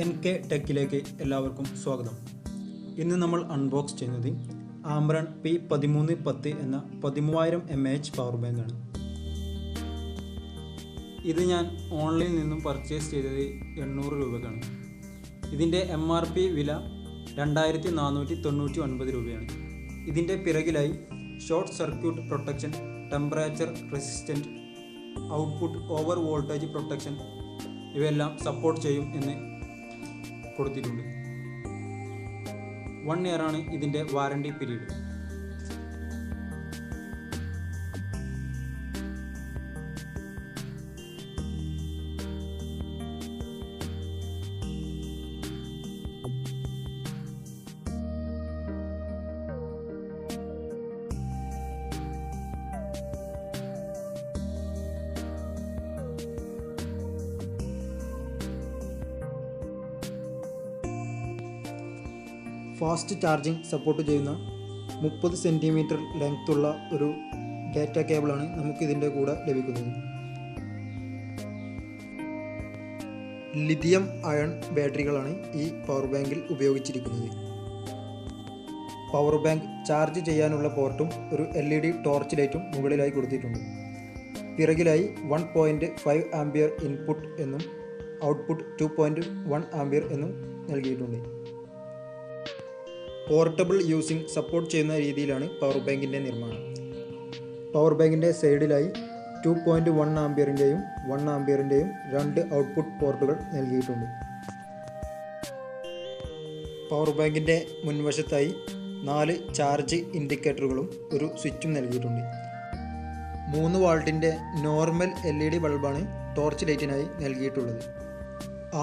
NK ടെക്കിലേക്ക് എല്ലാവർക്കും സ്വാഗതം. ഇന്ന് നമ്മൾ അൺബോക്സ് ചെയ്യുന്നത് Ambrane P-1310 എന്ന 13000 mAh പവർ ബാങ്ക് ആണ്. ഇത് ഞാൻ ഓൺലൈനിൽ നിന്നും പർച്ചേസ് ചെയ്തത് 800 രൂപയ്ക്കാണ്. ഇതിൻ്റെ MRP വില 2499 രൂപയാണ്. ഇതിൻ്റെ പിറകിലായി short circuit protection, temperature resistant, output over voltage protection ഇവയെല്ലാം സപ്പോർട്ട് ചെയ്യും എന്ന് കൊടുത്തിട്ടുണ്ട്. 1 year ആണ് ഇതിൻ്റെ warranty period. Fast charging support ചെയ്യുന്ന 30 സെൻറ്റിമീറ്റർ ലെങ്ത്തുള്ള ഒരു ഡാറ്റ കേബിളാണ് നമുക്കിതിൻ്റെ കൂടെ ലഭിക്കുന്നത്. ലിഥിയം അയൺ ബാറ്ററികളാണ് ഈ പവർ ബാങ്കിൽ ഉപയോഗിച്ചിരിക്കുന്നത്. പവർ ബാങ്ക് ചാർജ് ചെയ്യാനുള്ള പോർട്ടും ഒരു LED ടോർച്ച് ലൈറ്റും മുകളിലായി കൊടുത്തിട്ടുണ്ട്. പിറകിലായി 1.5 ആംപിയർ ഇൻപുട്ട് എന്നും ഔട്ട്പുട്ട് 2.1 ആംപിയർ എന്നും നൽകിയിട്ടുണ്ട്. പോർട്ടബിൾ യൂസിംഗ് സപ്പോർട്ട് ചെയ്യുന്ന രീതിയിലാണ് പവർ ബാങ്കിൻ്റെ നിർമ്മാണം. പവർ ബാങ്കിൻ്റെ സൈഡിലായി 2.1 ആംപിയറിൻ്റെയും 1 ആംപിയറിൻ്റെയും 2 ഔട്ട്പുട്ട് പോർട്ടുകൾ നൽകിയിട്ടുണ്ട്. പവർ ബാങ്കിൻ്റെ മുൻവശത്തായി 4 ചാർജ് ഇൻഡിക്കേറ്ററുകളും ഒരു സ്വിച്ചും നൽകിയിട്ടുണ്ട്. 3 വാൾട്ടിൻ്റെ നോർമൽ LED ബൾബാണ് ടോർച്ച് ലൈറ്റിനായി നൽകിയിട്ടുള്ളത്.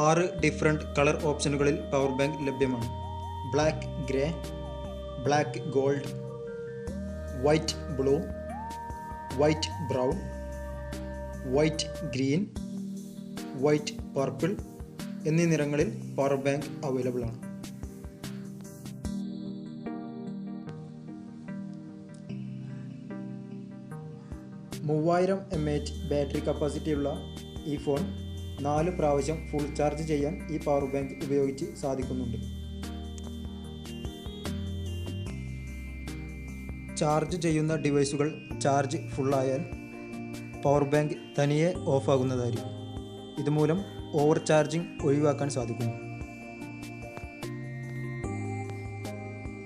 6 ഡിഫറെൻറ്റ് കളർ ഓപ്ഷനുകളിൽ പവർ ബാങ്ക് ലഭ്യമാണ്. Black grey, black gold, white blue, white brown, white green, white purple എന്നീ നിറങ്ങളിൽ പവർ ബാങ്ക് അവൈലബിൾ ആണ്. mAh ബാറ്ററി കപ്പാസിറ്റിയുള്ള ഈ ഫോൺ 4 പ്രാവശ്യം ഫുൾ ചാർജ് ചെയ്യാൻ ഈ പവർ ബാങ്ക് ഉപയോഗിച്ച് സാധിക്കുന്നുണ്ട്. ചാർജ് ചെയ്യുന്ന ഡിവൈസുകൾ ചാർജ് ഫുള്ളായാൽ പവർ ബാങ്ക് തനിയെ ഓഫാകുന്നതായിരിക്കും. ഇതുമൂലം ഓവർ ചാർജിങ് ഒഴിവാക്കാൻ സാധിക്കുന്നു.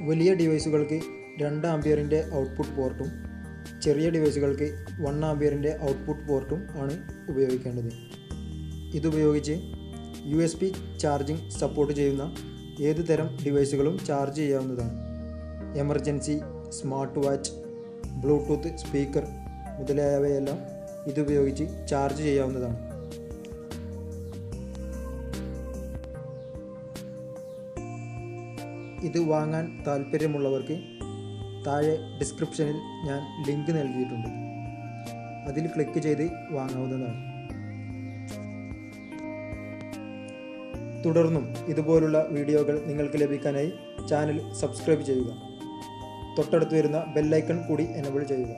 വലിയ ഡിവൈസുകൾക്ക് 2 ആംപിയറിൻ്റെ ഔട്ട്പുട്ട് പോർട്ടും ചെറിയ ഡിവൈസുകൾക്ക് 1 ആംപിയറിൻ്റെ ഔട്ട്പുട്ട് പോർട്ടും ആണ് ഉപയോഗിക്കേണ്ടത്. ഇതുപയോഗിച്ച് USB ചാർജിങ് സപ്പോർട്ട് ചെയ്യുന്ന ഏതു തരം ഡിവൈസുകളും ചാർജ് ചെയ്യാവുന്നതാണ്. Emergency, smart watch, Bluetooth speaker മുതലായവയെല്ലാം ഇതുപയോഗിച്ച് ചാർജ് ചെയ്യാവുന്നതാണ്. ഇത് വാങ്ങാൻ താൽപ്പര്യമുള്ളവർക്ക് താഴെ ഡിസ്ക്രിപ്ഷനിൽ ഞാൻ ലിങ്ക് നൽകിയിട്ടുണ്ട്. അതിൽ ക്ലിക്ക് ചെയ്ത് വാങ്ങാവുന്നതാണ്. തുടർന്നും ഇതുപോലുള്ള വീഡിയോകൾ നിങ്ങൾക്ക് ലഭിക്കാനായി ചാനൽ സബ്സ്ക്രൈബ് ചെയ്യുക. തൊട്ടടുത്ത് വരുന്ന ബെല്ലൈക്കൺ കൂടി എനേബിൾ ചെയ്യുക.